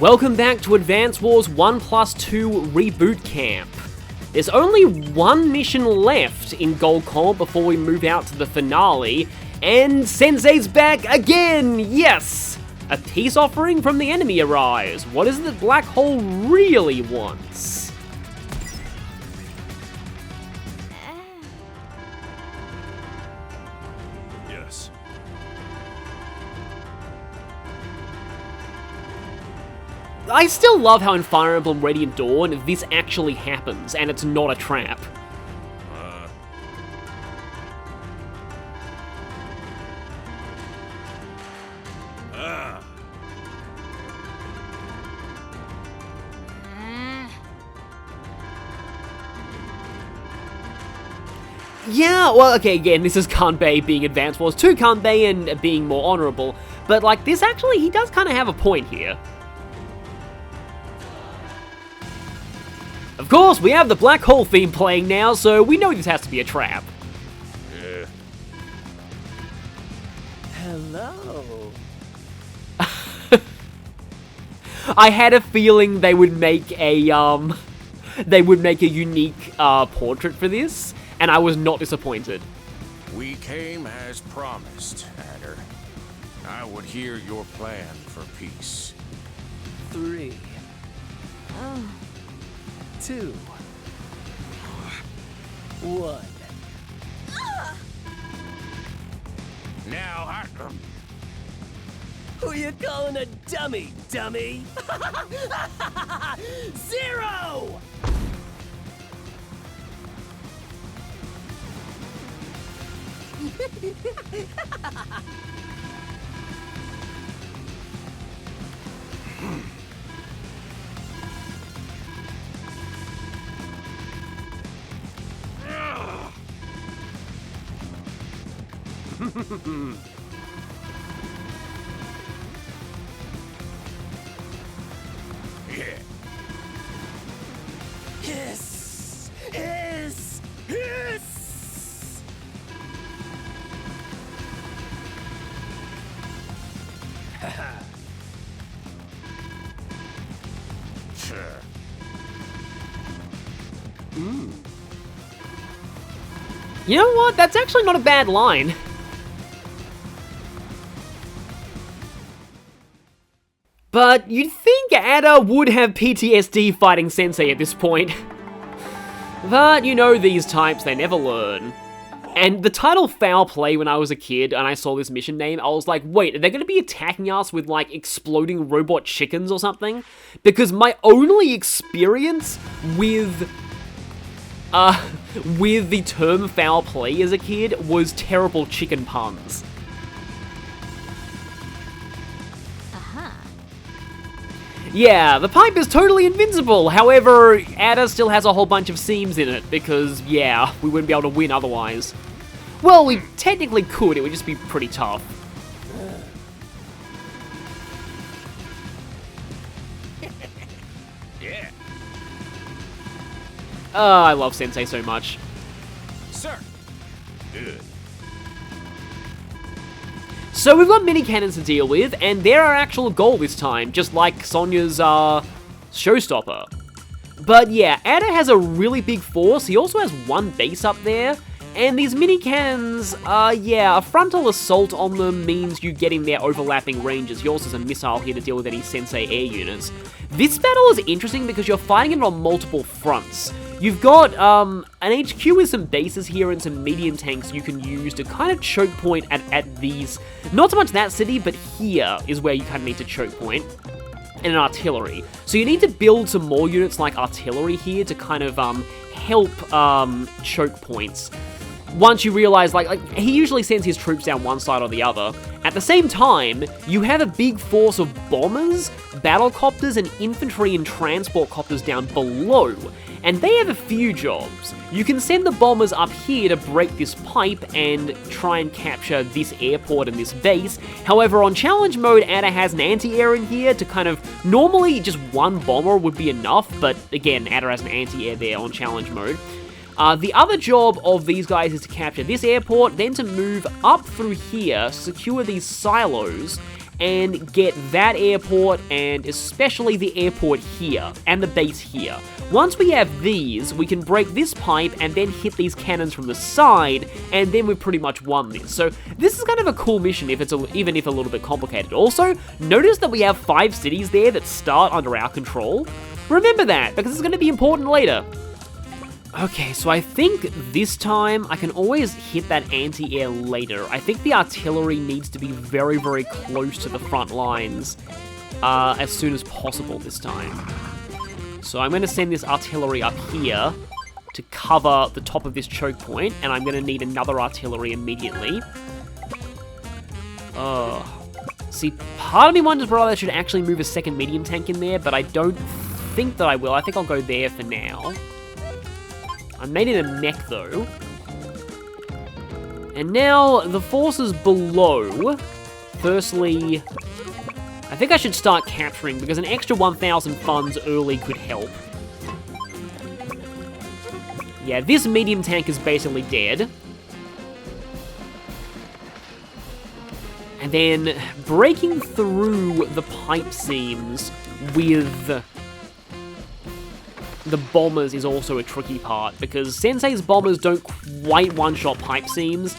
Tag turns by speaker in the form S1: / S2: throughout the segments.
S1: Welcome back to Advance Wars 1+2 Reboot Camp. There's only one mission left in Gold Comp before we move out to the finale, and Sensei's back again! Yes! A peace offering from the enemy arrives. What is it that Black Hole really wants?
S2: Yes.
S1: I still love how in Fire Emblem Radiant Dawn, this actually happens, and it's not a trap. Yeah, well, okay, again, this is Kanbei being Advance Wars 2 Kanbei and being more honorable, but, like, this actually, he does kind of have a point here. Of course, we have the Black Hole theme playing now, so we know this has to be a trap.
S2: Yeah.
S3: Hello.
S1: I had a feeling they would make a, unique, portrait for this, and I was not disappointed.
S2: We came as promised, Adder. I would hear your plan for peace.
S3: 3, 2, 1.
S2: Now,
S3: Who you calling a dummy, dummy? 0!
S2: yeah.
S3: Hiss! Hiss! Hiss! Haha.
S2: Sure.
S1: You know what? That's actually not a bad line. But you'd think Ada would have PTSD fighting Sensei at this point. But you know these types, they never learn. And the title Foul Play when I was a kid and I saw this mission name, I was like, wait, are they going to be attacking us with like exploding robot chickens or something? Because my only experience with the term foul play as a kid was terrible chicken puns. Yeah, the pipe is totally invincible, however, Ada still has a whole bunch of seams in it, because, yeah, we wouldn't be able to win otherwise. Well, we technically could, it would just be pretty tough.
S2: Yeah.
S1: I love Sensei so much.
S2: Sir. Good.
S1: So we've got mini cannons to deal with, and they're our actual goal this time, just like Sonya's, showstopper. But yeah, Ada has a really big force, he also has one base up there, and these mini cannons, yeah, a frontal assault on them means you get in their overlapping ranges. He also has a missile here to deal with any Sensei air units. This battle is interesting because you're fighting it on multiple fronts. You've got an HQ with some bases here and some medium tanks you can use to kind of choke point at these, not so much that city, but here is where you kind of need to choke point, and an artillery. So you need to build some more units like artillery here to kind of help choke points. Once you realize, like, he usually sends his troops down one side or the other. At the same time, you have a big force of bombers, battlecopters, and infantry and transport copters down below. And they have a few jobs. You can send the bombers up here to break this pipe and try and capture this airport and this base. However, on challenge mode, Ada has an anti-air in here to kind of, normally just one bomber would be enough, but again, Ada has an anti-air there on challenge mode. The other job of these guys is to capture this airport, then to move up through here, secure these silos, and get that airport, and especially the airport here, and the base here. Once we have these, we can break this pipe and then hit these cannons from the side, and then we've pretty much won this. So this is kind of a cool mission, even if a little bit complicated. Also, notice that we have 5 cities there that start under our control. Remember that, because it's going to be important later. Okay, so I think this time I can always hit that anti-air later. I think the artillery needs to be very, very close to the front lines as soon as possible this time. So I'm going to send this artillery up here to cover the top of this choke point, and I'm going to need another artillery immediately. See, part of me wonders whether I should actually move a second medium tank in there, but I don't think that I will. I think I'll go there for now. I made it a mech, though. And now, the forces below. Firstly, I think I should start capturing, because an extra 1,000 funds early could help. Yeah, this medium tank is basically dead. And then, breaking through the pipe seams with the bombers is also a tricky part, because Sensei's bombers don't quite one-shot pipe seams.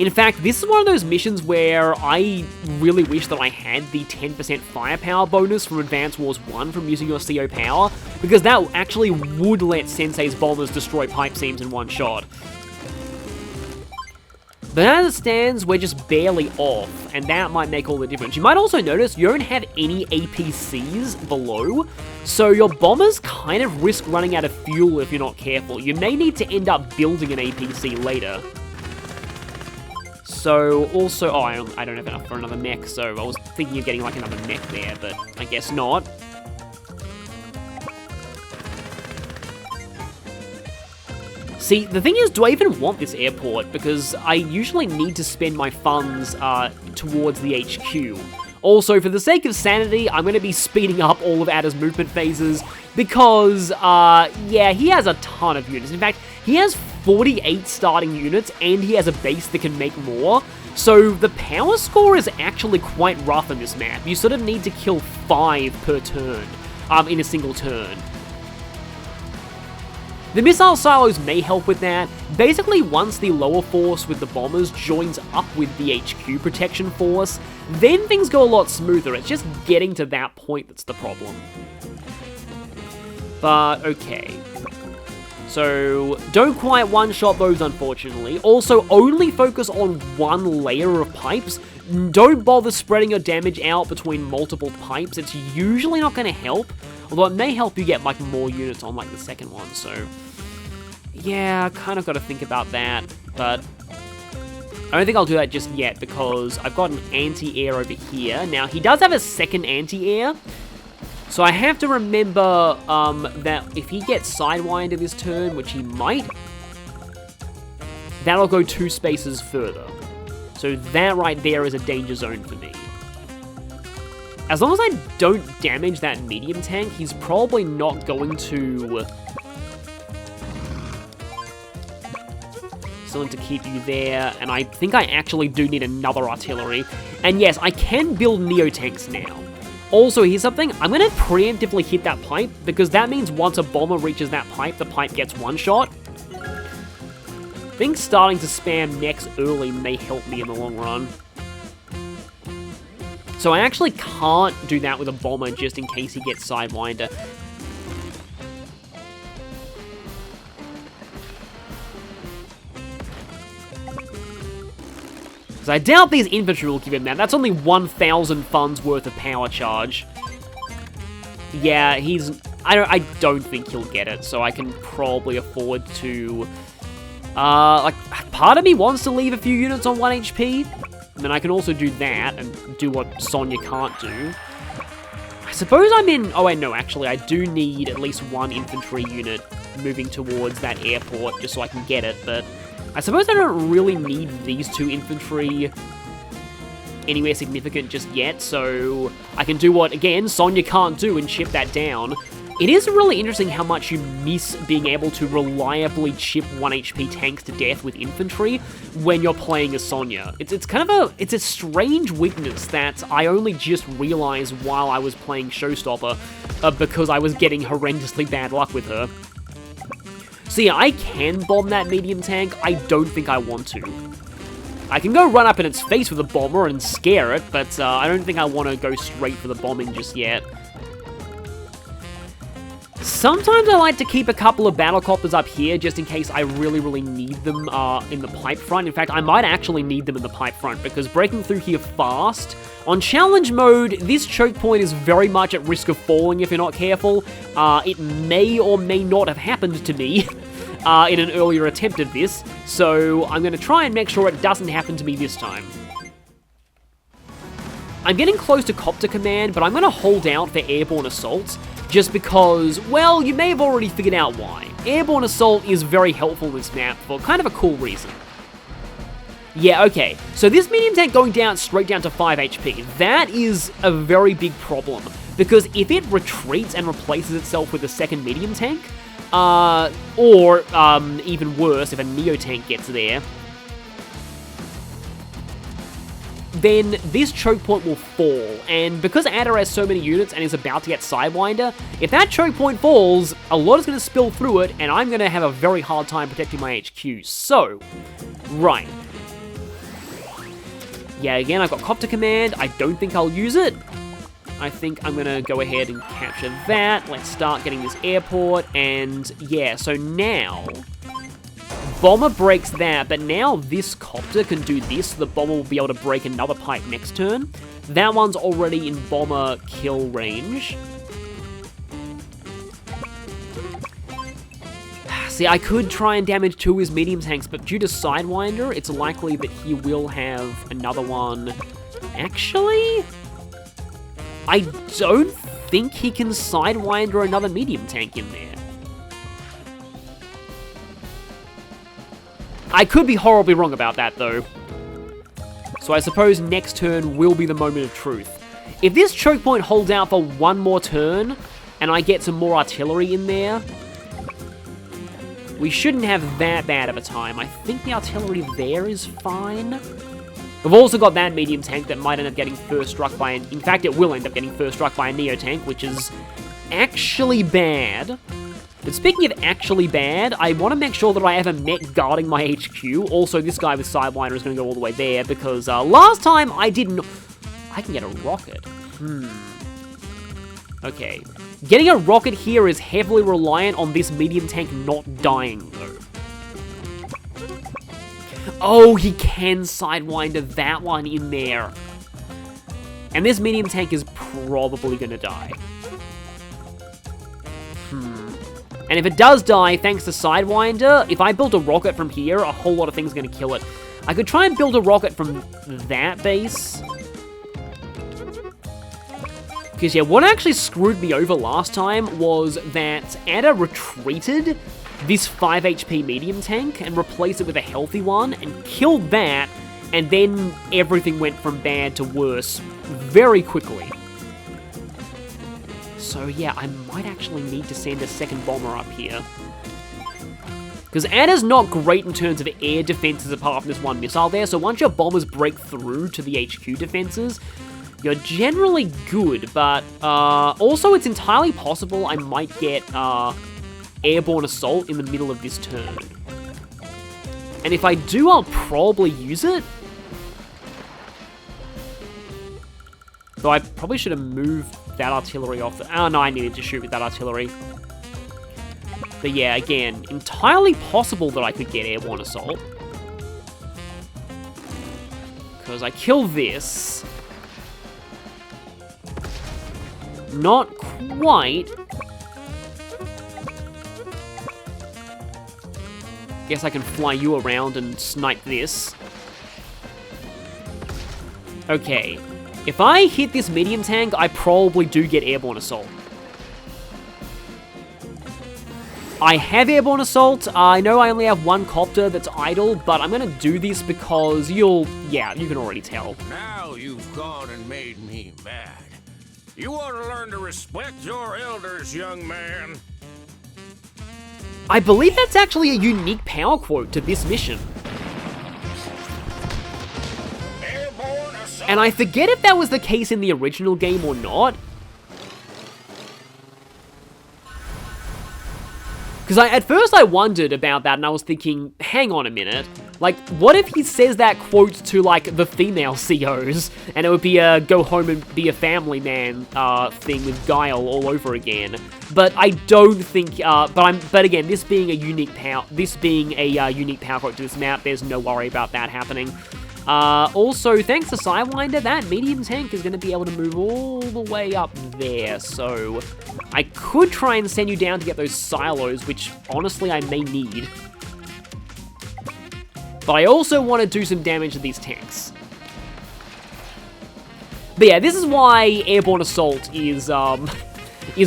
S1: In fact, this is one of those missions where I really wish that I had the 10% firepower bonus from Advance Wars 1 from using your CO power, because that actually would let Sensei's bombers destroy pipe seams in one shot. But as it stands, we're just barely off, and that might make all the difference. You might also notice you don't have any APCs below, so your bombers kind of risk running out of fuel if you're not careful. You may need to end up building an APC later. So, also, oh, I don't have enough for another mech, so I was thinking of getting like another mech there, but I guess not. See, the thing is, do I even want this airport? Because I usually need to spend my funds towards the HQ. Also, for the sake of sanity, I'm going to be speeding up all of Ada's movement phases because, yeah, he has a ton of units. In fact, he has 48 starting units, and he has a base that can make more. So the power score is actually quite rough in this map. You sort of need to kill 5 per turn, in a single turn. The missile silos may help with that. Basically, once the lower force with the bombers joins up with the HQ protection force, then things go a lot smoother. It's just getting to that point that's the problem. But, okay. So, don't quite one-shot those, unfortunately. Also, only focus on one layer of pipes. Don't bother spreading your damage out between multiple pipes. It's usually not going to help. Although it may help you get, like, more units on, like, the second one, so... yeah, kind of got to think about that, but... I don't think I'll do that just yet, because I've got an anti-air over here. Now, he does have a second anti-air, so I have to remember, that if he gets Sidewinded this turn, which he might, that'll go 2 spaces further. So that right there is a danger zone for me. As long as I don't damage that medium tank, he's probably not going to... still need to keep you there, and I think I actually do need another artillery. And yes, I can build Neo-tanks now. Also, here's something, I'm going to preemptively hit that pipe, because that means once a bomber reaches that pipe, the pipe gets one shot. I think starting to spam necks early may help me in the long run. So I actually can't do that with a bomber just in case he gets Sidewinder. Because I doubt these infantry will give him that. That's only 1,000 funds worth of power charge. Yeah, he's... I don't think he'll get it, so I can probably afford to... like, part of me wants to leave a few units on 1 HP. And then I can also do that and do what Sonya can't do. I suppose I'm in... oh, wait, no, actually, I do need at least 1 infantry unit moving towards that airport just so I can get it, but I suppose I don't really need these 2 infantry anywhere significant just yet, so I can do what, again, Sonya can't do and chip that down. It is really interesting how much you miss being able to reliably chip 1 HP tanks to death with infantry when you're playing as Sonya. It's kind of a strange weakness that I only just realized while I was playing Showstopper because I was getting horrendously bad luck with her. So yeah, I can bomb that medium tank. I don't think I want to. I can go run up in its face with a bomber and scare it, but I don't think I want to go straight for the bombing just yet. Sometimes I like to keep a couple of battlecopters up here just in case I really need them in the pipe front. In fact, I might actually need them in the pipe front because breaking through here fast, on challenge mode, this choke point is very much at risk of falling if you're not careful. It may or may not have happened to me in an earlier attempt of this, so I'm going to try and make sure it doesn't happen to me this time. I'm getting close to Copter Command, but I'm going to hold out for Airborne Assaults, just because, well, you may have already figured out why. Airborne Assault is very helpful in this map for kind of a cool reason. Yeah, okay, so this medium tank going down straight down to 5 HP, that is a very big problem, because if it retreats and replaces itself with a second medium tank, or even worse, if a Neo tank gets there, then this choke point will fall, and because Adder has so many units and is about to get Sidewinder, if that choke point falls, a lot is going to spill through it, and I'm going to have a very hard time protecting my HQ, so, right. Yeah, again, I've got Copter Command, I don't think I'll use it. I think I'm going to go ahead and capture that, let's start getting this airport, and yeah, so now Bomber breaks that, but now this Copter can do this, so the Bomber will be able to break another pipe next turn. That one's already in Bomber kill range. See, I could try and damage 2 of his medium tanks, but due to Sidewinder, it's likely that he will have another one. Actually, I don't think he can Sidewinder another medium tank in there. I could be horribly wrong about that, though. So I suppose next turn will be the moment of truth. If this choke point holds out for one more turn, and I get some more artillery in there, we shouldn't have that bad of a time. I think the artillery there is fine. We've also got that medium tank that might end up getting first struck by an... In fact, it will end up getting first struck by a Neo tank, which is actually bad. But speaking of actually bad, I want to make sure that I have a mech guarding my HQ. Also, this guy with Sidewinder is going to go all the way there, because last time I didn't... I can get a rocket. Okay. Getting a rocket here is heavily reliant on this medium tank not dying, though. Oh, he can Sidewinder that one in there. And this medium tank is probably going to die. And if it does die, thanks to Sidewinder, if I build a rocket from here, a whole lot of things are going to kill it. I could try and build a rocket from that base. Because, yeah, what actually screwed me over last time was that Adder retreated this 5 HP medium tank and replaced it with a healthy one and killed that, and then everything went from bad to worse very quickly. So yeah, I might actually need to send a second bomber up here. Because Adder's not great in terms of air defenses apart from this one missile there, so once your bombers break through to the HQ defenses, you're generally good, but also it's entirely possible I might get Airborne Assault in the middle of this turn. And if I do, I'll probably use it. Though I probably should have moved that artillery off. Oh no, I needed to shoot with that artillery. But yeah, again, entirely possible that I could get Airborne Assault. Because I kill this. Not quite. Guess I can fly you around and snipe this. Okay. If I hit this medium tank, I probably do get Airborne Assault. I have Airborne Assault. I know I only have one copter that's idle, but I'm going to do this because yeah, you can already tell.
S2: Now you've gone and made me mad. You ought to learn to respect your elders, young man.
S1: I believe that's actually a unique power quote to this mission.
S2: Airborne assault.
S1: And I forget if that was the case in the original game or not. Because at first I wondered about that and I was thinking, hang on a minute. Like, what if he says that quote to, like, the female COs, and it would be a go home and be a family man thing with Guile all over again? But I don't think, but again, this being a unique power quote to this map, there's no worry about that happening. Also, thanks to Sidewinder, that medium tank is going to be able to move all the way up there, so I could try and send you down to get those silos, which honestly I may need. But I also want to do some damage to these tanks. But yeah, this is why Airborne Assault is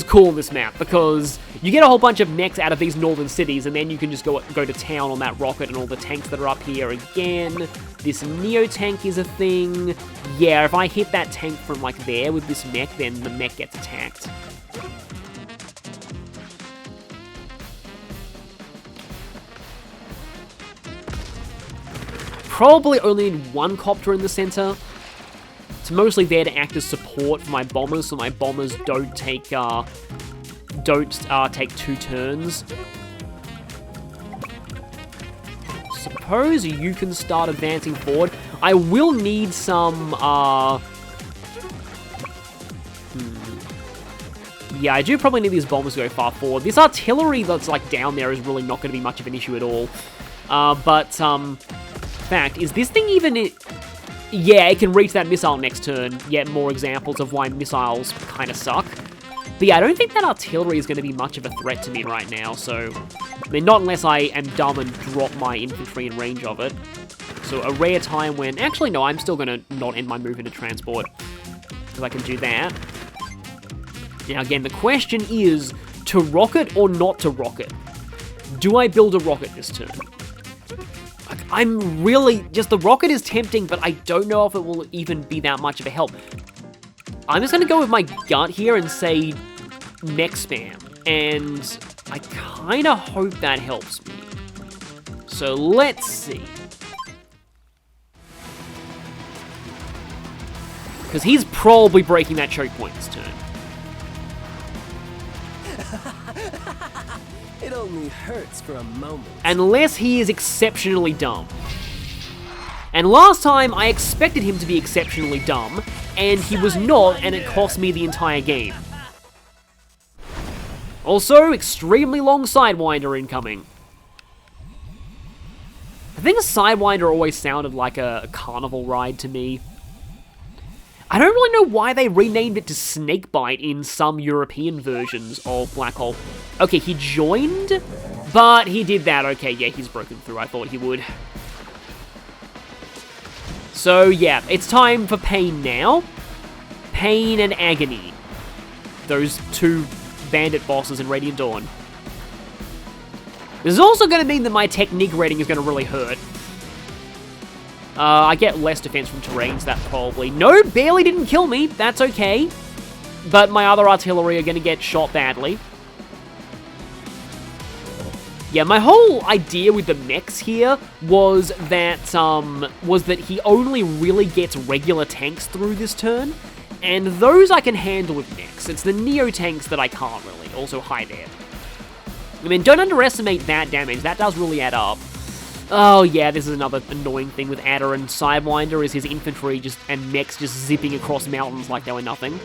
S1: cool in this map, because you get a whole bunch of mechs out of these northern cities, and then you can just go to town on that rocket and all the tanks that are up here again. This Neo tank is a thing. Yeah, if I hit that tank from like there with this mech, then the mech gets attacked. Probably only need one copter in the center. It's mostly there to act as support for my bombers, so my bombers don't take two turns. Suppose you can start advancing forward. I will need some, Yeah, I do probably need these bombers to go far forward. This artillery that's, like, down there is really not going to be much of an issue at all. Fact, is this thing even... Yeah, it can reach that missile next turn. Yet more examples of why missiles kind of suck. But yeah, I don't think that artillery is going to be much of a threat to me right now, so... I mean, not unless I am dumb and drop my infantry in range of it. So a rare time when... Actually, no, I'm still going to not end my move into transport. Because I can do that. Now, again, the question is, to rocket or not to rocket? Do I build a rocket this turn? Like, I'm really... Just the rocket is tempting, but I don't know if it will even be that much of a help. I'm just going to go with my gut here and say mech spam. And I kind of hope that helps me. So let's see. Because he's probably breaking that choke point this turn.
S3: It only hurts for a moment.
S1: Unless he is exceptionally dumb. And last time, I expected him to be exceptionally dumb, and he was not, and it cost me the entire game. Also, extremely long Sidewinder incoming. I think a Sidewinder always sounded like a carnival ride to me. I don't really know why they renamed it to Snakebite in some European versions of Black Hole. Okay, he joined, but he did that. Okay, yeah, he's broken through. I thought he would. So, yeah, it's time for Pain now. Pain and Agony. Those two bandit bosses in Radiant Dawn. This is also going to mean that my technique rating is going to really hurt. I get less defense from terrains, that probably... No, barely didn't kill me. That's okay. But my other artillery are going to get shot badly. Yeah, my whole idea with the mechs here was that he only really gets regular tanks through this turn, and those I can handle with mechs. It's the Neo tanks that I can't really. Also high there. I mean, don't underestimate that damage. That does really add up. Oh yeah, this is another annoying thing with Adder and Sidewinder, is his infantry and mechs just zipping across mountains like they were nothing.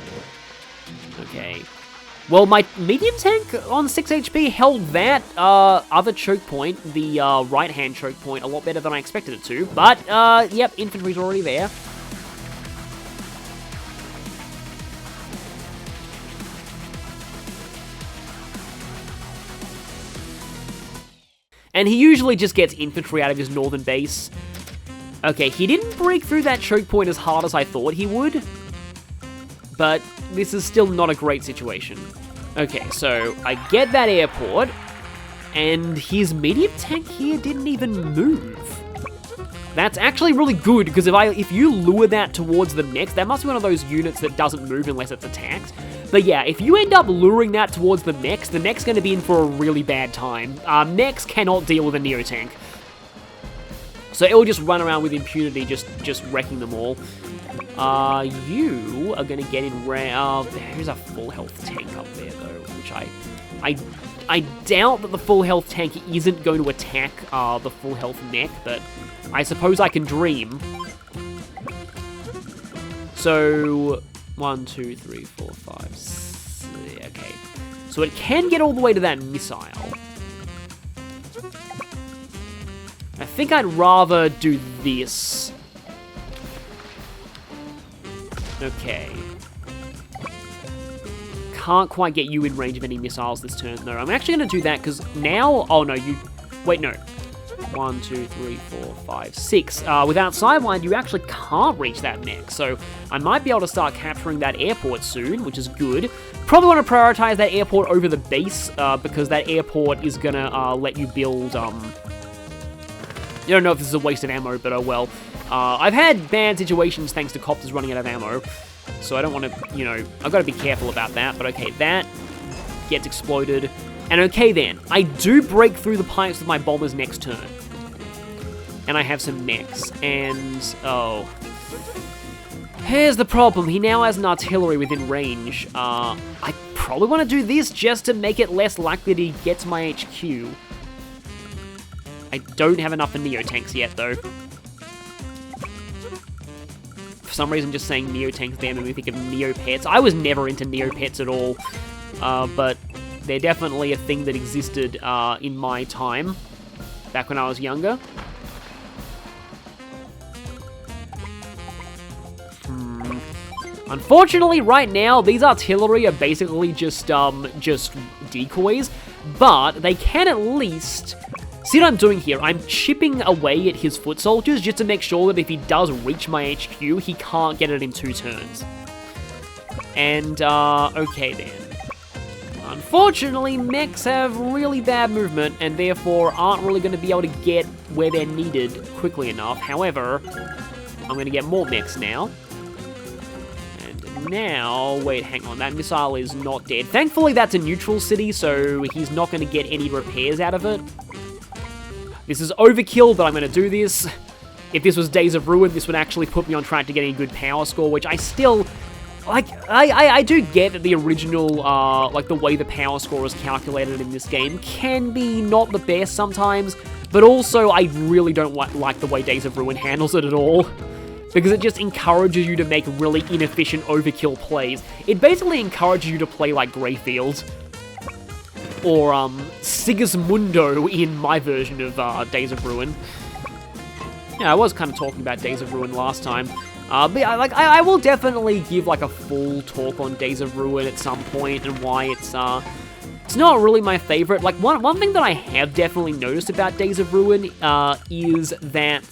S1: Okay. Well, my medium tank on 6 HP held that other choke point, the right-hand choke point, a lot better than I expected it to. But, yep, infantry's already there. And he usually just gets infantry out of his northern base. Okay, he didn't break through that choke point as hard as I thought he would. But this is still not a great situation. Okay, so I get that airport, and his medium tank here didn't even move. That's actually really good, because if you lure that towards the mechs, that must be one of those units that doesn't move unless it's attacked. But yeah, if you end up luring that towards the mech's going to be in for a really bad time. Mechs cannot deal with a Neo tank. So it will just run around with impunity, just wrecking them all. You are going to get in there's a full health tank up there, though, which I doubt that the full health tank isn't going to attack the full health mech, but I suppose I can dream. So, 1, 2, 3, 4, 5, 6, okay. So it can get all the way to that missile. I think I'd rather do this. Okay. Can't quite get you in range of any missiles this turn. No, I'm actually going to do that because now... Oh, no, you... Wait, no. 1, 2, 3, 4, 5, 6. Without Sidewind, you actually can't reach that mech. So I might be able to start capturing that airport soon, which is good. Probably want to prioritize that airport over the base because that airport is going to let you build... I don't know if this is a waste of ammo, but oh well. I've had bad situations thanks to copters running out of ammo. So I don't want to, you know, I've got to be careful about that. But okay, that gets exploded. And okay then, I do break through the pipes with my bombers next turn. And I have some mechs. And, oh. Here's the problem. He now has an artillery within range. I probably want to do this just to make it less likely that he gets my HQ. I don't have enough for Neo tanks yet, though. For some reason, just saying Neo tanks there made me think of Neo pets. I was never into Neo pets at all, but they're definitely a thing that existed in my time, back when I was younger. Unfortunately, right now, these artillery are basically just decoys, but they can at least... See what I'm doing here? I'm chipping away at his foot soldiers just to make sure that if he does reach my HQ, he can't get it in 2 turns. And, okay then. Unfortunately, mechs have really bad movement and therefore aren't really going to be able to get where they're needed quickly enough. However, I'm going to get more mechs now. And now, wait, hang on, that missile is not dead. Thankfully, that's a neutral city, so he's not going to get any repairs out of it. This is overkill, but I'm going to do this. If this was Days of Ruin, this would actually put me on track to getting a good power score, which I still... Like, I do get that the original, like, the way the power score is calculated in this game can be not the best sometimes, but also I really don't like the way Days of Ruin handles it at all, because it just encourages you to make really inefficient overkill plays. It basically encourages you to play like Greyfield. Or, Sigismundo in my version of, Days of Ruin. Yeah, I was kind of talking about Days of Ruin last time. But yeah, like, I will definitely give, like, a full talk on Days of Ruin at some point and why it's not really my favorite. Like, one thing that I have definitely noticed about Days of Ruin, is that,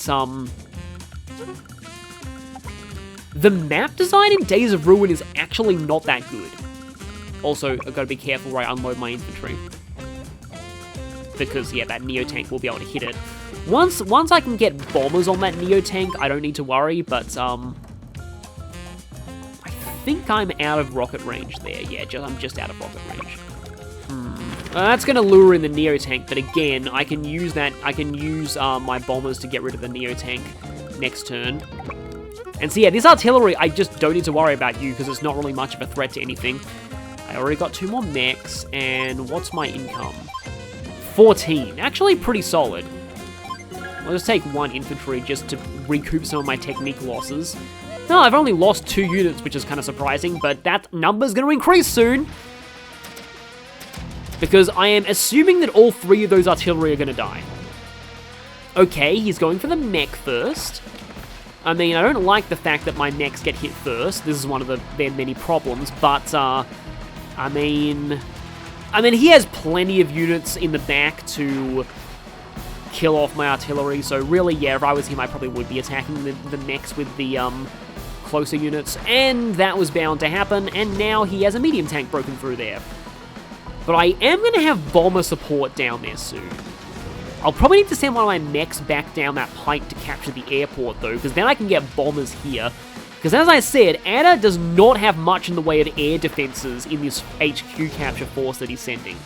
S1: the map design in Days of Ruin is actually not that good. Also, I've got to be careful where I unload my infantry. Because, yeah, that Neo tank will be able to hit it. Once I can get bombers on that Neo tank, I don't need to worry, but, I think I'm out of rocket range there. Yeah, I'm just out of rocket range. That's going to lure in the Neo tank, but again, I can use that. I can use my bombers to get rid of the Neo tank next turn. And so, yeah, this artillery, I just don't need to worry about you because it's not really much of a threat to anything. I already got 2 more mechs, and what's my income? 14. Actually, pretty solid. I'll just take 1 infantry just to recoup some of my technique losses. No, I've only lost 2 units, which is kind of surprising, but that number's going to increase soon. Because I am assuming that all 3 of those artillery are going to die. Okay, he's going for the mech first. I mean, I don't like the fact that my mechs get hit first. This is one of their many problems, but, I mean, he has plenty of units in the back to kill off my artillery, so really, yeah, if I was him, I probably would be attacking the mechs with the, closer units, and that was bound to happen, and now he has a medium tank broken through there. But I am going to have bomber support down there soon. I'll probably need to send one of my mechs back down that pike to capture the airport, though, because then I can get bombers here. Because as I said, Ada does not have much in the way of air defenses in this HQ capture force that he's sending.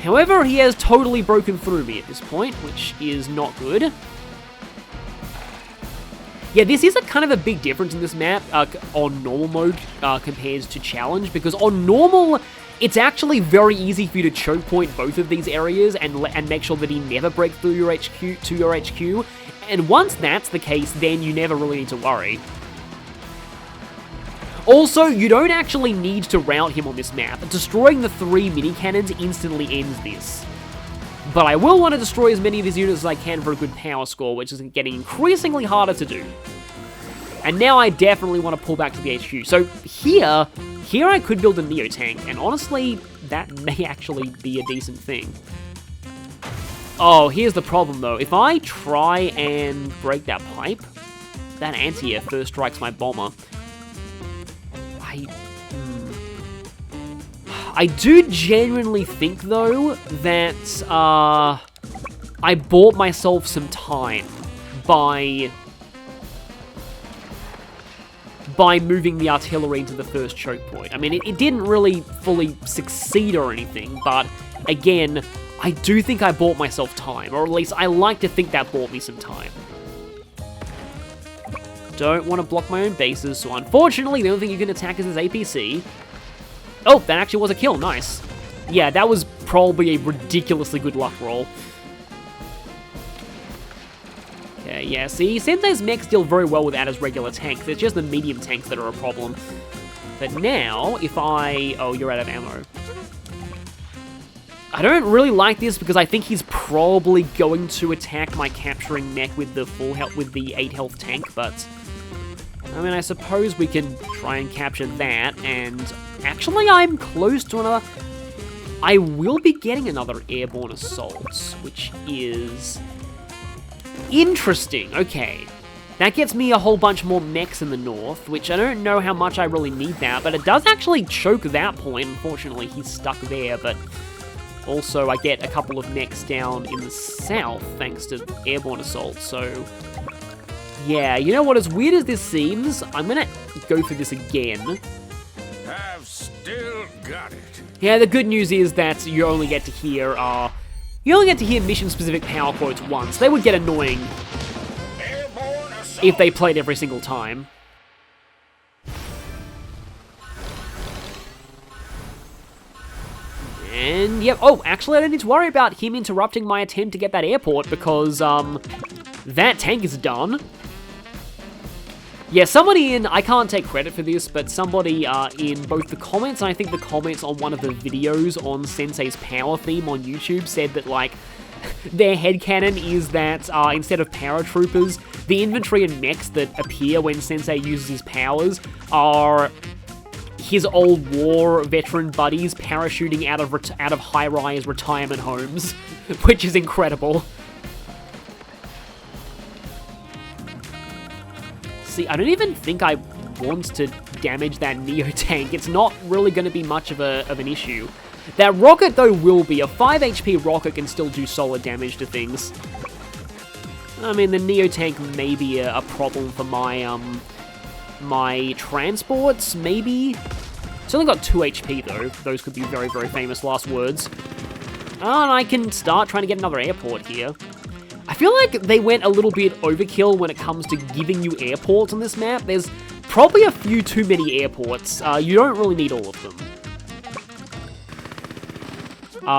S1: However, he has totally broken through me at this point, which is not good. Yeah, this is a kind of a big difference in this map on normal mode compared to challenge, because on normal, it's actually very easy for you to choke point both of these areas and make sure that he never breaks through your HQ, and once that's the case, then you never really need to worry. Also, you don't actually need to rout him on this map. Destroying the 3 mini cannons instantly ends this. But I will want to destroy as many of his units as I can for a good power score, which is getting increasingly harder to do. And now I definitely want to pull back to the HQ. So here I could build a Neo tank, and honestly, that may actually be a decent thing. Oh, here's the problem though. If I try and break that pipe, that anti-air first strikes my bomber. I do genuinely think, though, that I bought myself some time by moving the artillery into the first choke point. I mean, it didn't really fully succeed or anything, but again, I do think I bought myself time, or at least I like to think that bought me some time. Don't want to block my own bases, so unfortunately, the only thing you can attack is his APC. Oh, that actually was a kill, nice. Yeah, that was probably a ridiculously good luck roll. Okay, yeah, see, Sensei's mechs deal very well with Ada's regular tanks, it's just the medium tanks that are a problem. But now, if I... Oh, you're out of ammo. I don't really like this because I think he's probably going to attack my capturing mech with the full health, with the 8 health tank, but... I mean, I suppose we can try and capture that, and actually I'm close to another... I will be getting another airborne assault, which is interesting. Okay, that gets me a whole bunch more mechs in the north, which I don't know how much I really need that, but it does actually choke that point. Unfortunately, he's stuck there, but also I get a couple of mechs down in the south thanks to airborne assault, so... Yeah, you know what, as weird as this seems, I'm gonna go for this again.
S2: I've still got it.
S1: Yeah, the good news is that you only get to hear, mission-specific power quotes once. They would get annoying if they played every single time. And, yep, oh, actually I don't need to worry about him interrupting my attempt to get that airport because, that tank is done. Yeah, somebody I can't take credit for this, but somebody in both the comments and I think the comments on one of the videos on Sensei's power theme on YouTube said that, like, their headcanon is that instead of paratroopers, the infantry and mechs that appear when Sensei uses his powers are his old war veteran buddies parachuting out of high-rise retirement homes, which is incredible. See, I don't even think I want to damage that Neo tank. It's not really going to be much of an issue. That rocket, though, will be. A 5 HP rocket can still do solid damage to things. I mean, the Neo tank may be a problem for my, my transports, maybe? It's only got 2 HP, though. Those could be very, very famous last words. Oh, and I can start trying to get another airport here. I feel like they went a little bit overkill when it comes to giving you airports on this map. There's probably a few too many airports. You don't really need all of them.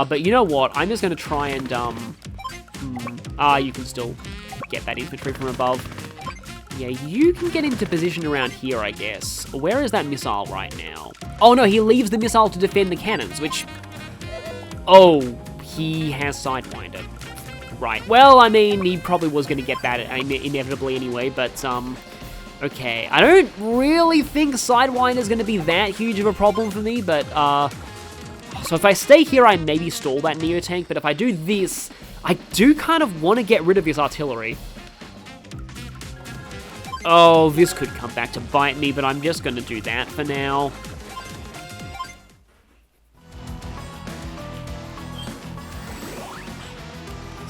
S1: But you know what? I'm just going to try and, you can still get that infantry from above. Yeah, you can get into position around here, I guess. Where is that missile right now? Oh, no, he leaves the missile to defend the cannons, which... Oh, he has Sidewinder. Right, well, I mean, he probably was going to get that inevitably anyway, but, okay. I don't really think Sidewinder is going to be that huge of a problem for me, but, so if I stay here, I maybe stall that Neo tank, but if I do this, I do kind of want to get rid of his artillery. Oh, this could come back to bite me, but I'm just going to do that for now.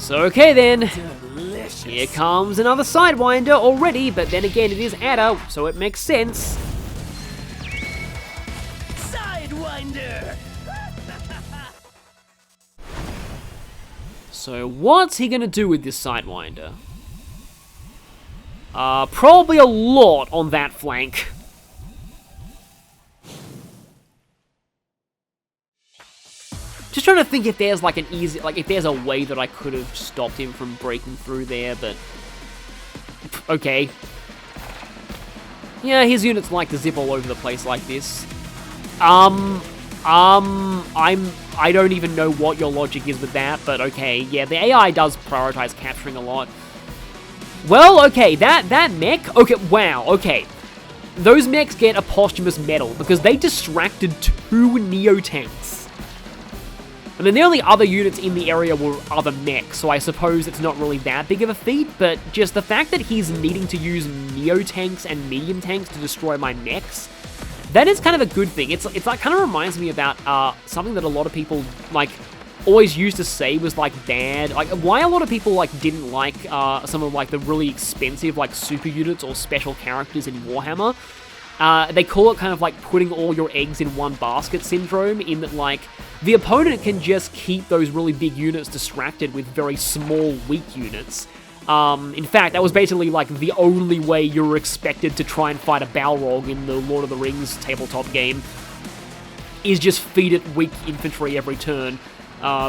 S1: So okay then,
S3: Delicious.
S1: here comes another Sidewinder already, but then again it is Adder, so it makes sense.
S3: Sidewinder.
S1: So what's he gonna do with this Sidewinder? Probably a lot on that flank. Just trying to think if there's like an easy, like if there's a way that I could have stopped him from breaking through there, but okay. Yeah, his units like to zip all over the place like this. I don't even know what your logic is with that, but okay, yeah, the AI does prioritize capturing a lot. Well, okay, that mech, okay, wow, okay. Those mechs get a posthumous medal because they distracted 2 Neo-tanks. And then the only other units in the area were other mechs, so I suppose it's not really that big of a feat, but just the fact that he's needing to use Neo-tanks and medium tanks to destroy my mechs, that is kind of a good thing. It's like kind of reminds me about something that a lot of people like always used to say was like bad. Like why a lot of people like didn't like some of like the really expensive like super units or special characters in Warhammer. They call it kind of like putting all your eggs in one basket syndrome, in that like the opponent can just keep those really big units distracted with very small, weak units. In fact, that was basically like the only way you were expected to try and fight a Balrog in the Lord of the Rings tabletop game, is just feed it weak infantry every turn.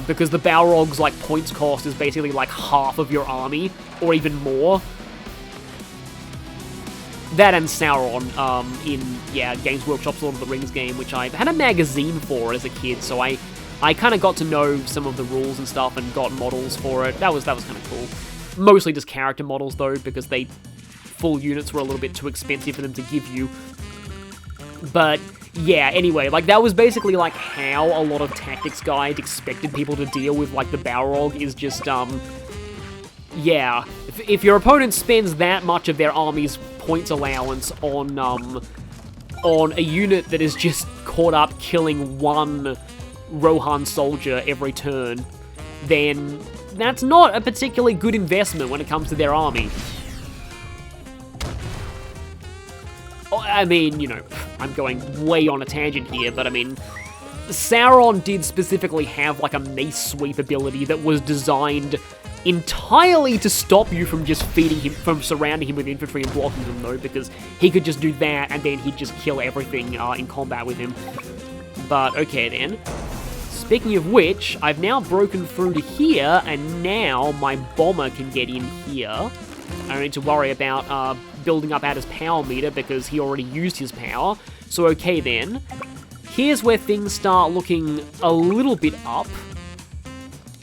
S1: Because the Balrog's like points cost is basically like half of your army, or even more. That and Sauron in, yeah, Games Workshop's Lord of the Rings game, which I had a magazine for as a kid, so I kind of got to know some of the rules and stuff and got models for it. That was kind of cool. Mostly just character models, though, because full units were a little bit too expensive for them to give you. But, yeah, anyway, like, that was basically, like, how a lot of tactics guide expected people to deal with, like, the Balrog is just, yeah. If your opponent spends that much of their army's points allowance on a unit that is just caught up killing one Rohan soldier every turn, then that's not a particularly good investment when it comes to their army. I mean, you know, I'm going way on a tangent here, but I mean, Sauron did specifically have like a mace sweep ability that was designed entirely to stop you from just feeding him, from surrounding him with infantry and blocking him, though, because he could just do that and then he'd just kill everything in combat with him. But okay then. Speaking of which, I've now broken through to here, and now my bomber can get in here. I don't need to worry about building up Adder's power meter because he already used his power. So okay then. Here's where things start looking a little bit up.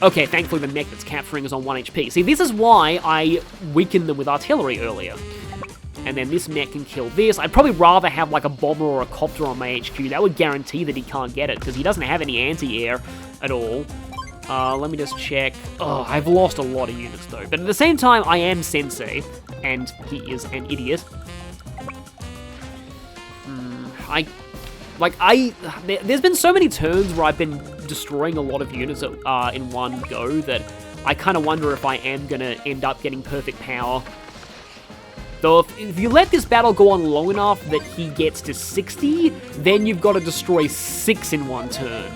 S1: Okay, thankfully the mech that's capturing is on 1 HP. See, this is why I weakened them with artillery earlier. And then this mech can kill this. I'd probably rather have like a bomber or a copter on my HQ. That would guarantee that he can't get it, because he doesn't have any anti-air at all. Let me just check. Oh, I've lost a lot of units though. But at the same time, I am Sensei, and he is an idiot. There's been so many turns where I've been destroying a lot of units in one go that I kind of wonder if I am going to end up getting perfect power. Though if you let this battle go on long enough that he gets to 60, then you've got to destroy 6 in one turn.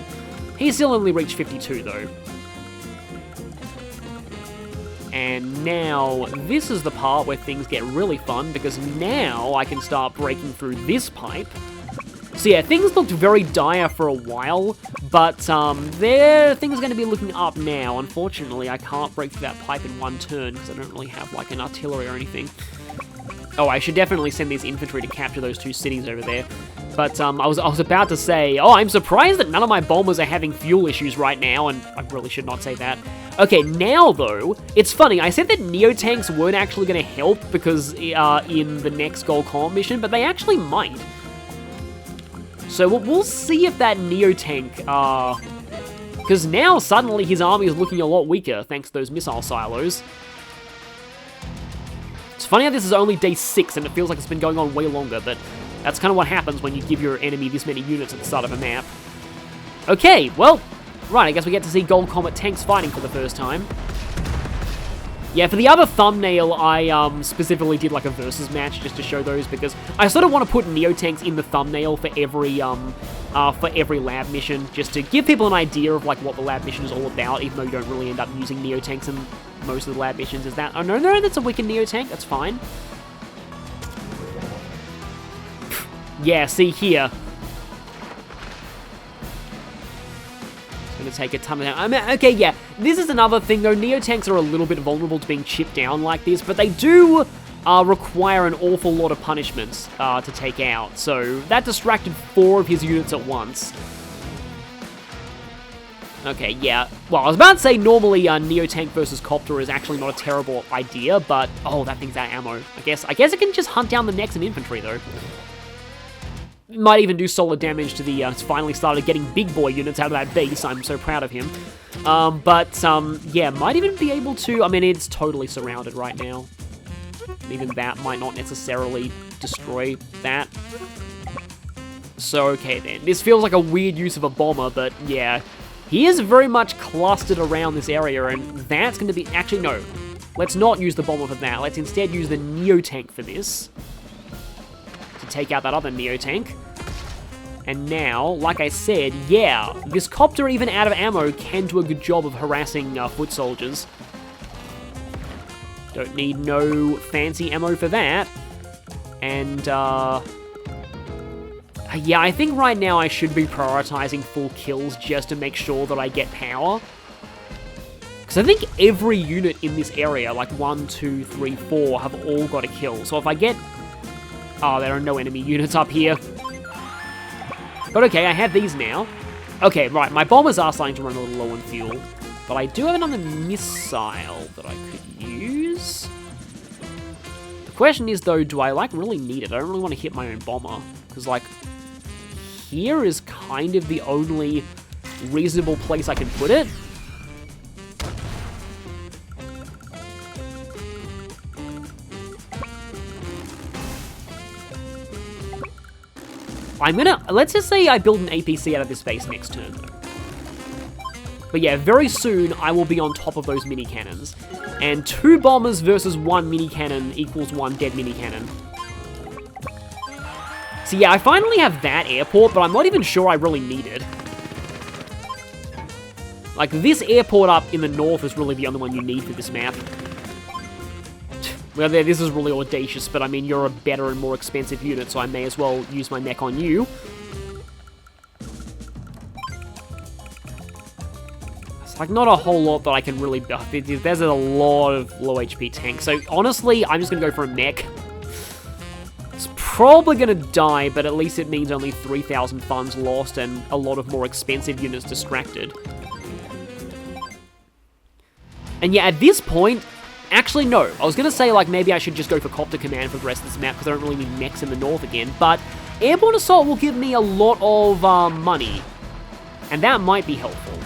S1: He still only reached 52 though. And now, this is the part where things get really fun, because now I can start breaking through this pipe. So yeah, things looked very dire for a while, but things are going to be looking up now. Unfortunately, I can't break through that pipe in one turn, because I don't really have like an artillery or anything. Oh, I should definitely send these infantry to capture those 2 cities over there. But I was about to say, oh, I'm surprised that none of my bombers are having fuel issues right now, and I really should not say that. Okay, now though, it's funny, I said that Neo-tanks weren't actually going to help because in the next Gold Column mission, but they actually might. So we'll see if that Neo-tank, because now suddenly his army is looking a lot weaker thanks to those missile silos. It's funny how this is only day 6 and it feels like it's been going on way longer, but that's kind of what happens when you give your enemy this many units at the start of a map. Okay, well, right, I guess we get to see Gold Comet tanks fighting for the first time. Yeah, for the other thumbnail, I specifically did like a versus match just to show those, because I sort of want to put Neotanks in the thumbnail for every lab mission, just to give people an idea of like what the lab mission is all about, even though you don't really end up using Neotanks in most of the lab missions. Is that... Oh, no, that's a weakened Neotank. That's fine. Yeah, see here. Gonna take a ton of damage. I mean, okay, yeah, this is another thing though. Neotanks are a little bit vulnerable to being chipped down like this, but they do require an awful lot of punishments to take out. So that distracted 4 of his units at once. Okay, yeah. Well, I was about to say normally Neotank versus Copter is actually not a terrible idea, but oh, that thing's out of ammo. I guess it can just hunt down the mechs and infantry though. Might even do solid damage to the, it's finally started getting big boy units out of that base. I'm so proud of him. Yeah, might even be able to, I mean, it's totally surrounded right now. Even that might not necessarily destroy that. So, okay then. This feels like a weird use of a bomber, but yeah. He is very much clustered around this area, and that's going to be, actually no. Let's not use the bomber for that. Let's instead use the Neotank for this. To take out that other Neotank. And now, like I said, yeah, this Copter, even out of ammo, can do a good job of harassing foot soldiers. Don't need no fancy ammo for that. And, yeah, I think right now I should be prioritizing full kills just to make sure that I get power. Because I think every unit in this area, like 1, 2, 3, 4, have all got a kill. So if I get... Oh, there are no enemy units up here. But okay, I have these now. Okay, right, my bombers are starting to run a little low on fuel. But I do have another missile that I could use. The question is, though, do I, like, really need it? I don't really want to hit my own bomber. Because, like, here is kind of the only reasonable place I can put it. I'm gonna, let's just say I build an APC out of this base next turn, though. But yeah, very soon I will be on top of those mini cannons. And 2 bombers versus 1 mini cannon equals 1 dead mini cannon. So yeah, I finally have that airport, but I'm not even sure I really need it. Like, this airport up in the north is really the only one you need for this map. Well, this is really audacious, but I mean, you're a better and more expensive unit, so I may as well use my mech on you. It's like not a whole lot that I can really... There's a lot of low HP tanks, so honestly, I'm just going to go for a mech. It's probably going to die, but at least it means only 3,000 funds lost and a lot of more expensive units distracted. And yeah, at this point... Actually, no. I was going to say, like, maybe I should just go for Copter Command for the rest of this map, because I don't really need mechs in the north again, but Airborne Assault will give me a lot of money, and that might be helpful.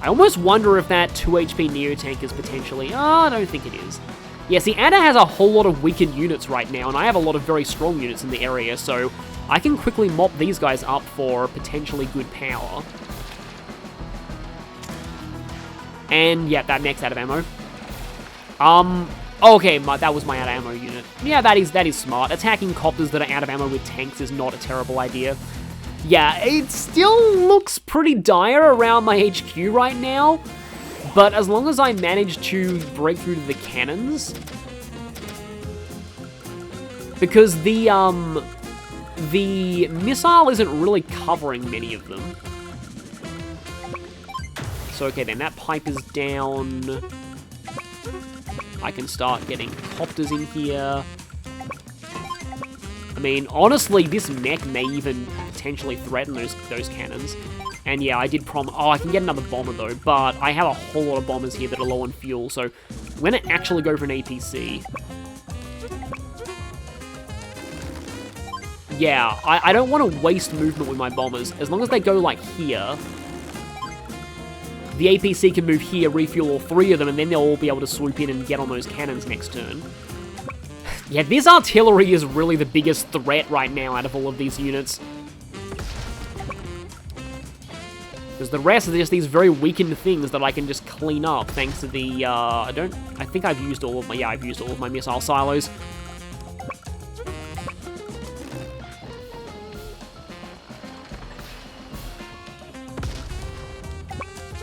S1: I almost wonder if that 2 HP Neotank is potentially... Oh, I don't think it is. Yeah, see, Anna has a whole lot of weakened units right now, and I have a lot of very strong units in the area, so I can quickly mop these guys up for potentially good power. And, yeah, that mech's out of ammo. Okay, that was my out of ammo unit. Yeah, that is smart. Attacking copters that are out of ammo with tanks is not a terrible idea. Yeah, it still looks pretty dire around my HQ right now, but as long as I manage to break through to the cannons... Because the missile isn't really covering many of them. So, okay, then that pipe is down. I can start getting copters in here. I mean, honestly, this mech may even potentially threaten those cannons. And yeah, I did Oh, I can get another bomber though, but I have a whole lot of bombers here that are low on fuel, so I'm going to actually go for an APC. Yeah, I don't want to waste movement with my bombers. As long as they go like here... The APC can move here, refuel all 3 of them, and then they'll all be able to swoop in and get on those cannons next turn. Yeah, this artillery is really the biggest threat right now out of all of these units. Because the rest are just these very weakened things that I can just clean up thanks to the, I think I've used all of my, yeah, I've used all of my missile silos.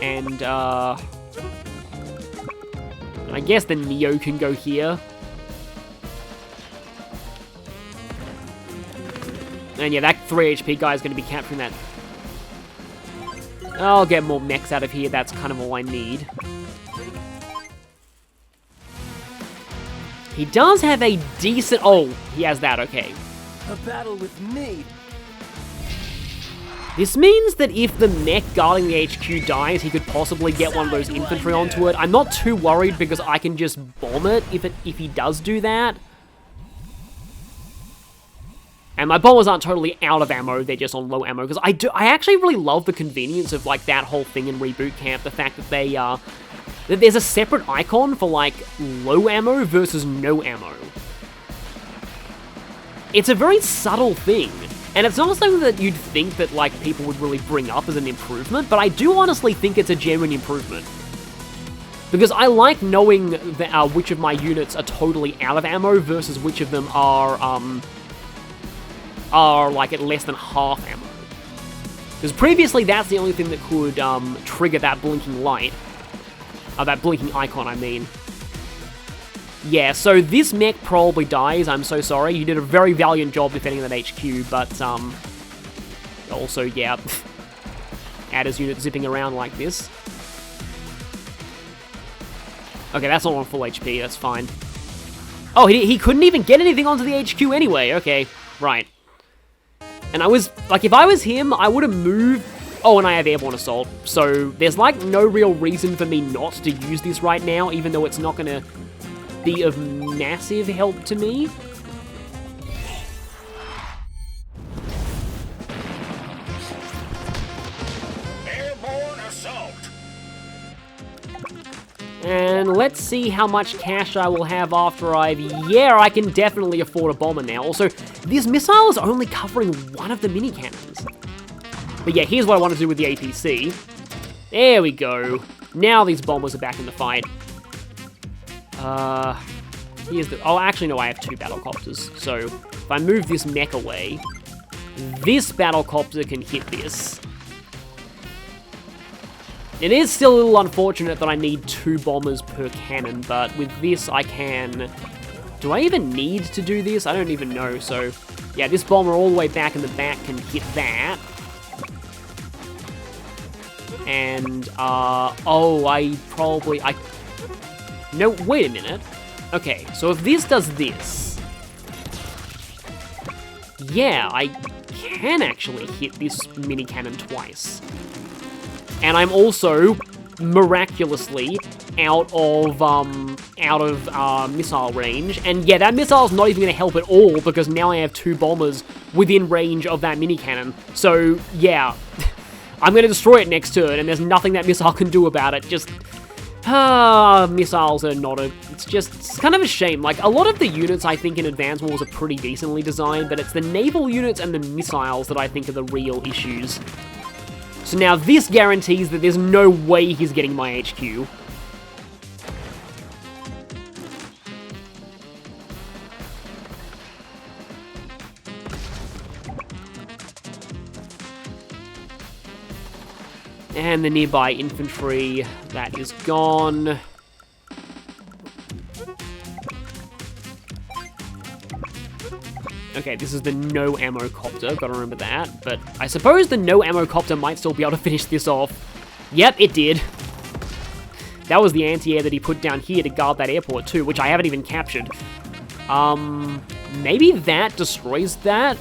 S1: And, I guess the Neo can go here. And yeah, that 3 HP guy is going to be capturing that. I'll get more mechs out of here, that's kind of all I need. He does have a decent... Oh, he has that, okay.
S3: A battle with me.
S1: This means that if the mech guarding the HQ dies, he could possibly get one of those infantry onto it. I'm not too worried because I can just bomb it if he does do that. And my bombers aren't totally out of ammo, they're just on low ammo. Because I actually really love the convenience of, like, that whole thing in Reboot Camp. The fact that they, that there's a separate icon for, like, low ammo versus no ammo. It's a very subtle thing. And it's not something that you'd think that, like, people would really bring up as an improvement, but I do honestly think it's a genuine improvement. Because I like knowing that, which of my units are totally out of ammo versus which of them are like at less than half ammo. Because previously that's the only thing that could trigger that blinking light. That blinking icon, I mean. Yeah, so this mech probably dies, I'm so sorry. You did a very valiant job defending that HQ, but also, yeah, Adder's unit zipping around like this. Okay, that's not on full HP, that's fine. Oh, he couldn't even get anything onto the HQ anyway, okay, right. And I was, like, if I was him, I would have moved... Oh, and I have Airborne Assault, so there's, like, no real reason for me not to use this right now, even though it's not gonna be of massive help to me.
S2: Airborne Assault!
S1: And let's see how much cash I will have after I've... Yeah, I can definitely afford a bomber now. Also, this missile is only covering one of the mini cannons. But yeah, here's what I want to do with the APC. There we go. Now these bombers are back in the fight. Here's the... Oh, actually, no, I have 2 battlecopters. So, if I move this mech away, this battlecopter can hit this. It is still a little unfortunate that I need 2 bombers per cannon, but with this I can... Do I even need to do this? I don't even know, so... Yeah, this bomber all the way back in the back can hit that. And, oh, I probably... No, wait a minute. Okay, so if this does this... Yeah, I can actually hit this mini cannon twice. And I'm also, miraculously, out of missile range. And yeah, that missile's not even going to help at all, because now I have 2 bombers within range of that mini cannon. So, yeah. I'm going to destroy it next turn, and there's nothing that missile can do about it. Just... missiles are not a... It's kind of a shame. Like, a lot of the units, I think, in Advanced Wars are pretty decently designed, but it's the naval units and the missiles that I think are the real issues. So now this guarantees that there's no way he's getting my HQ. And the nearby infantry, that is gone. Okay, this is the no ammo copter, gotta remember that. But I suppose the no ammo copter might still be able to finish this off. Yep, it did. That was the anti-air that he put down here to guard that airport too, which I haven't even captured. Maybe that destroys that?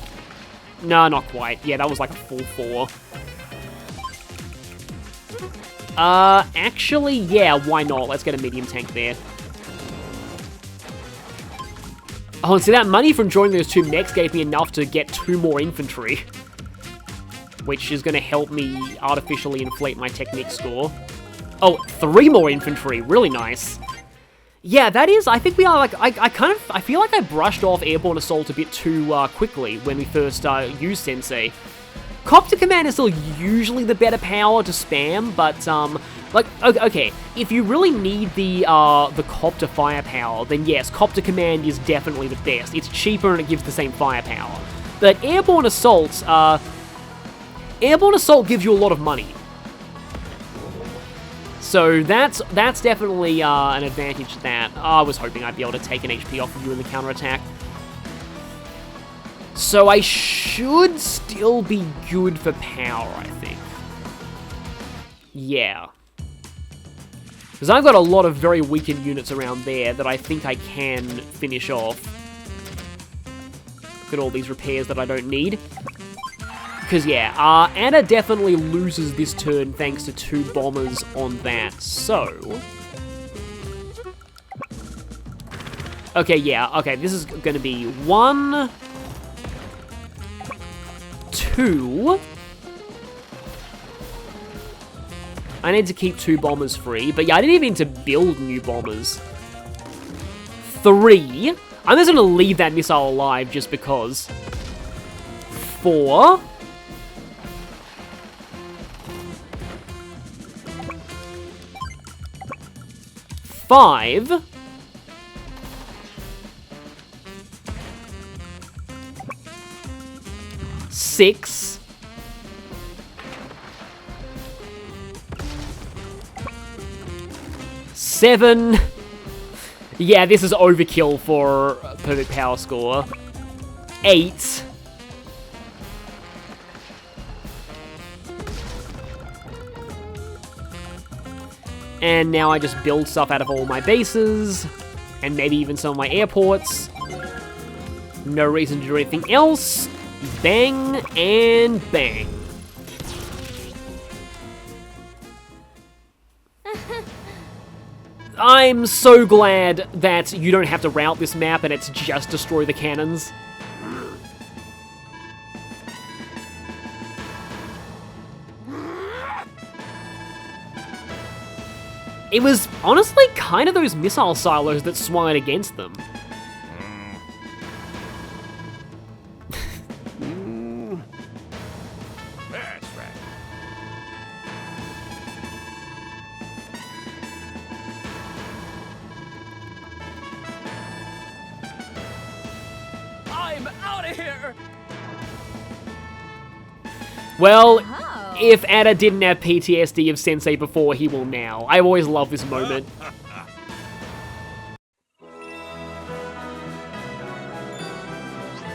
S1: No, not quite. Yeah, that was like a full 4. Actually, yeah, why not? Let's get a medium tank there. Oh, and see, that money from joining those 2 mechs gave me enough to get 2 more infantry. Which is going to help me artificially inflate my technique score. Oh, 3 more infantry. Really nice. Yeah, that is, I think we are, like, I feel like I brushed off Airborne Assault a bit too quickly when we first used Sensei. Copter Command is still usually the better power to spam, but Like, okay, if you really need the copter firepower, then yes, copter command is definitely the best. It's cheaper and it gives the same firepower. But airborne assault gives you a lot of money. So that's definitely an advantage to that. I was hoping I'd be able to take an HP off of you in the counterattack. So I should still be good for power, I think. Yeah. Because I've got a lot of very weakened units around there that I think I can finish off. Look at all these repairs that I don't need. Because, yeah, Anna definitely loses this turn thanks to 2 bombers on that, so... Okay, yeah, okay, this is going to be 1... 2... I need to keep 2 bombers free, but yeah, I didn't even need to build new bombers. 3. I'm just gonna leave that missile alive just because. 4. 5. 6. 7. Yeah, this is overkill for perfect power score. 8. 'And now I just build stuff out of all my bases, and maybe even some of my airports. No reason to do anything else. Bang and bang. I'm so glad that you don't have to route this map and it's just destroy the cannons. It was honestly kind of those missile silos that swung it against them.
S2: That's right.
S3: I'm out of here!
S1: Well, if Ada didn't have PTSD of Sensei before, he will now. I always love this moment.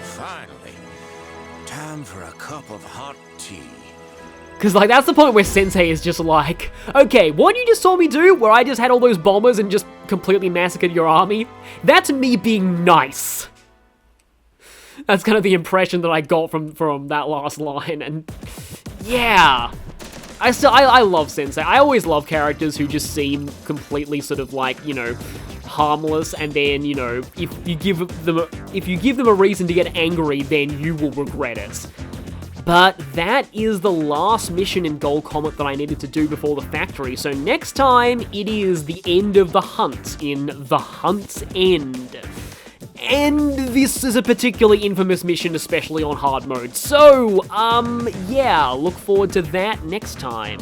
S2: Finally, time for a cup of hot tea.
S1: Because, like, that's the point where Sensei is just like, okay, what you just saw me do, where I just had all those bombers and just completely massacred your army, that's me being nice. That's kind of the impression that I got from that last line, and yeah. I love Sensei. I always love characters who just seem completely sort of like, you know, harmless, and then, you know, if you give them a reason to get angry, then you will regret it. But that is the last mission in Gold Comet that I needed to do before the factory, so next time it is the end of the hunt in The Hunt's End. And this is a particularly infamous mission, especially on hard mode. So, yeah, look forward to that next time.